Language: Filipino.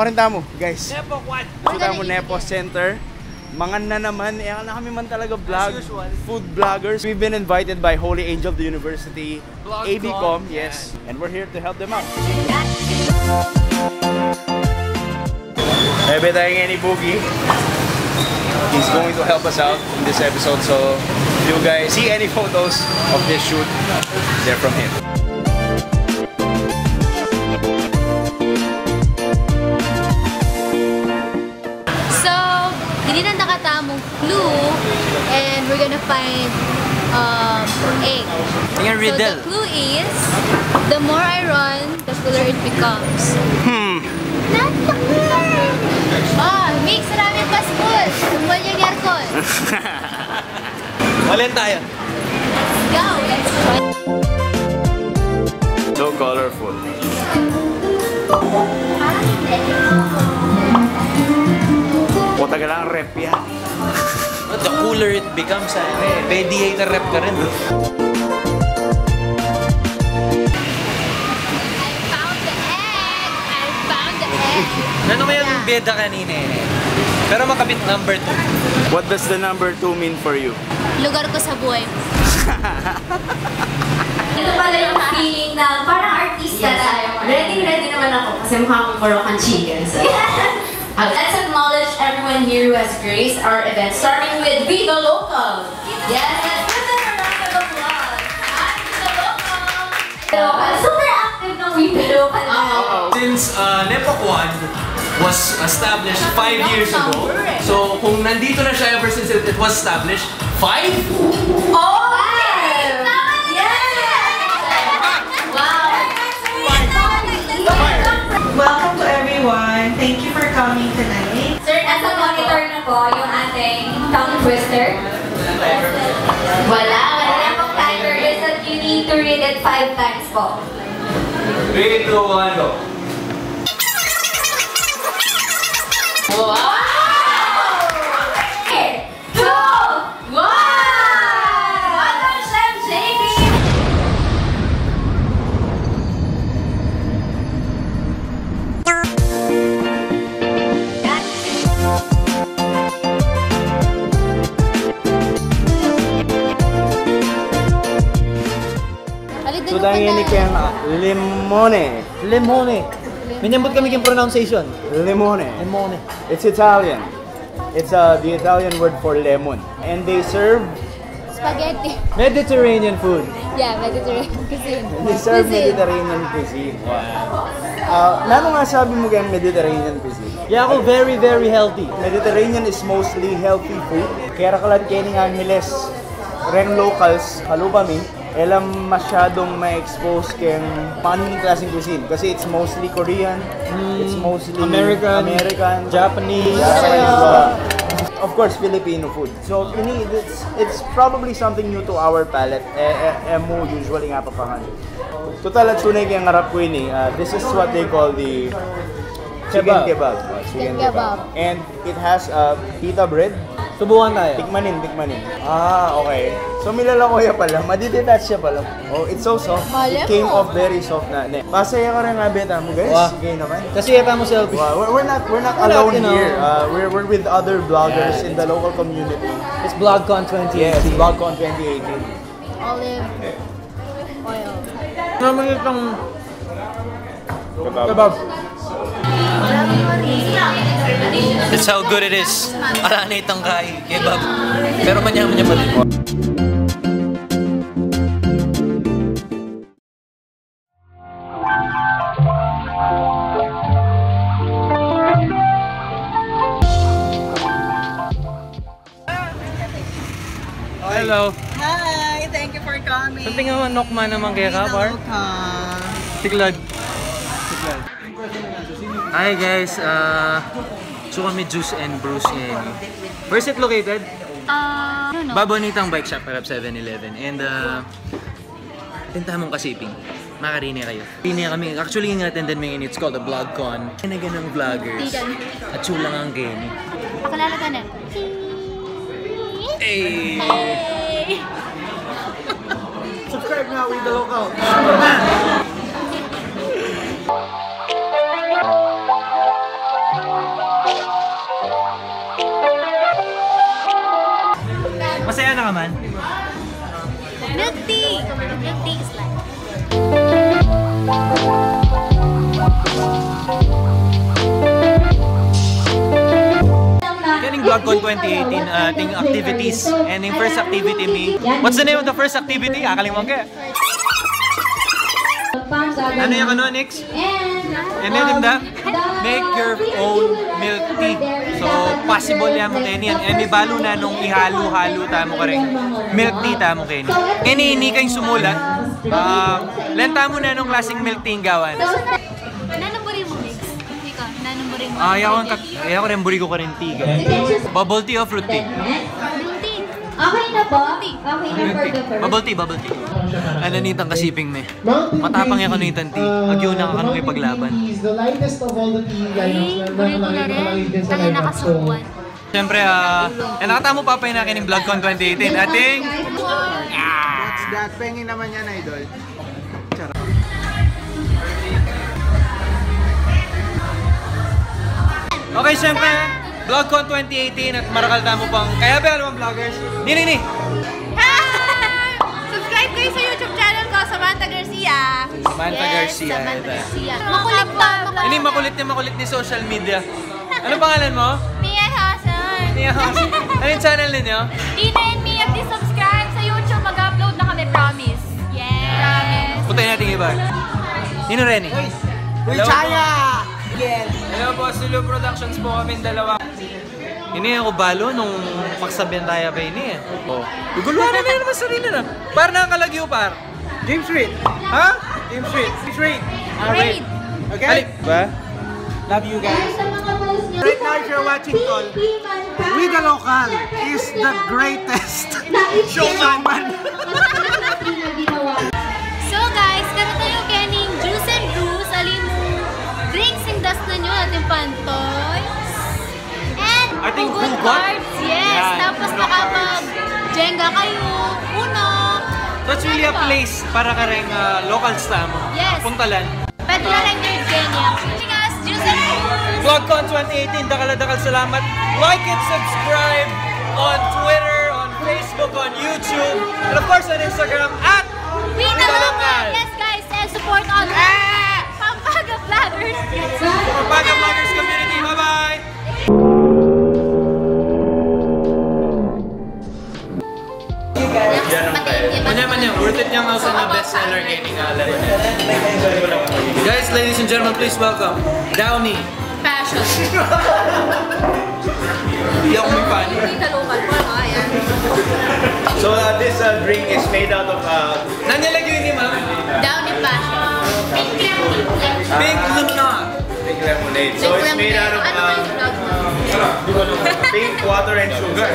rin tamo, guys. Nepo, what? Tamo Nepo Center. Mangan na naman, na kami man talaga vlog, food vloggers. We've been invited by Holy Angel of the University, ABCom, yes. And we're here to help them out. Ebe tayo ngayon ni Boogie. He's going to help us out in this episode. So, if you guys see any photos of this shoot, they're from him. Hindi na nakatamong clue, and we're gonna find egg. So the clue is, the more I run, the cooler it becomes. Not the cooler! Mix namin paspul! Tumbol yung yarkon! Walin tayo! Let's go! Let's try! So colorful. Tagal lang rep yan. The cooler it becomes, mediator rep ka rin. I found the egg! I found the egg! Ano kaya yung beda kanina Pero makabit number 2. What does the number 2 mean for you? Lugar ko sa buhay mo. Ito pala yung feeling na parang artista tayo. Ready naman ako kasi mukha akong Moroccan chicken. So. Let's acknowledge everyone here who has graced our event, starting with We The Local. Yes, let's give them a round of applause. Hi, We The Local. Super active ng We The Local. Since Nepo 1 was established 5 years ago, so kung nandito na siya ever since it was established, 5? Oh! Welcome to everyone. Thank you for coming tonight. Sir, as a monitor na po yung ating tongue twister. Wala na pong timer. Is that you need to read it 5 times po. 3, 2, 1, go. Wow! 3, 2, 1! Welcome, Chef JB! So dahil ini kayang limone. Limone. Minyambot kami yung pronunciation. Limone. Limone. It's Italian. It's the Italian word for lemon. And they serve Spaghetti. Mediterranean food. Yeah, Mediterranean cuisine. They serve Mediterranean cuisine. Nano nga sabi mo kayang Mediterranean cuisine? Yeah, ako very, very healthy. Mediterranean is mostly healthy food. Kaya kalat kayo ng Angeles, ren locals, kalubami, elam masyadong ma-expose kayong paano klaseng cuisine. Kasi it's mostly Korean, it's mostly American, Japanese, of course, Filipino food. So, it's probably something new to our palate. Emo usually nga papangan. Total at tunay kayang harap ko ini. This is what they call the chicken kebab. Chicken kebab. And it has pita bread. Subukan tayo. Tikmanin. Okay. So milalakoya pala, madidetach siya pala. Oh, it's so soft. It came off very soft na. Pasaya ka rin nga beta mo, guys. Sige naman. Kasi yata mo selfie. We're not alone here. We're with other vloggers in the local community. It's BlogCon 2018. Yes, BlogCon 2018. Olive oil. Naman itong kebab. That's how good it is. Arana itong kebab. Pero manya-manya pa din. Hello. Hi, thank you for coming. Something naman nokma naman kaya ka, par? Tiglad. Hi guys, so kami Juice and Brews in. Where's it located? I don't know. Babonitang Bike Shop, harap 7-Eleven. And Tintamong Kasiping. Makarine kayo. Rine kami. Actually, yung attended mo yun, it's called a BlogCon. Kinagan ng vloggers. At chulang ang game. Pakilala ka na. Hey! Hey! Subscribe na, We The Local. Banana ka man? Milk tea! Milk tea is like... Getting BlogCon 2018, ating activities. And yung first activity me. What's the name of the first activity? Akalimutan ka. Ano yung ano, Nix? Ano yung tinda? Make your own milk tea. So, possible yan mo kayo niyan. Eh, may balo na nung ihalo-halo tamo ka rin. Milk tea tamo kayo niyan. Kaya hindi kayong sumulat. Lenta mo na nung klaseng milk tea yung gawan. Nanamburi mo, Mix? Ikaw, nanamburi mo. Ayaw ko rin buri ko ka rin tea. Bubble tea o fruit tea? Milk tea. Okay na po? Okay na for the first. Bubble tea, bubble tea. Ano nitang kasiping me? Matapang yan kanitang tea. Agyo na ka kanong ipaglaban. The lightest of all the tea lineups na nakalagay din sa lineup. So, siyempre, nakatamo pa yung nakin ng BlogCon 2018. Ating... What's that? Pengin naman yan, idol. Okay, siyempre, BlogCon 2018 at marakal tamo pang kaya ba alam ang vloggers? Ni. Hi! Subscribe kayo sa YouTube channel ko, Samantha Garcia. Samantha Garcia. Samantha Garcia. Makulit pa. Ini makulit ni social media. Ano pangalan mo? Mia Hassan. Mia Hassan. Ano yung channel ninyo? Ina and Mia, please subscribe sa YouTube. Mag-upload na kami, promise. Yes. Promise. Puntayin natin iba. Nino Renny. Uy, Chaya! Hello po, Sulu Productions po kami dalawa. Ini ako balo nung pagsabihan tayo pa ini eh. Oh. Guguluhan na naman sarili na. Par nakakalagyo par. James Reid. Ha? James Reid. James Reid. Raid. Okay? Alip ba? Love you guys. Right now, if you're watching Tol, We the Local is the greatest showman. So guys, karon tayo kaning Juice and Brews, alimo drinks and dust na nyo ating pantoy. And Ating hugot hugot? cards, yes. Yan, Tapos Uno nakapag-Jenga kayo, Uno. So it's really a place para ka rin locals tamo. Yes. Puntalan. Pwede na rin your Kenya. Guys, Juice and Brews. BlogCon 2018, dakal salamat. Like and subscribe on Twitter, on Facebook, on YouTube, and of course on Instagram at We the Local. Yes guys, and support on Pampaga Vloggers. Pampaga Vloggers community. Bye-bye! Manya, worth it niyang also na bestseller kay Tingala. Guys, ladies and gentlemen, please welcome Downy. Passion. Hindi ako may fan. We the Local. Ayan. So this drink is made out of Nanyalagyo yun ni ma'am? Downy Passion. Pink lemonade. pink lemonade. So it's made out of pink water and sugar.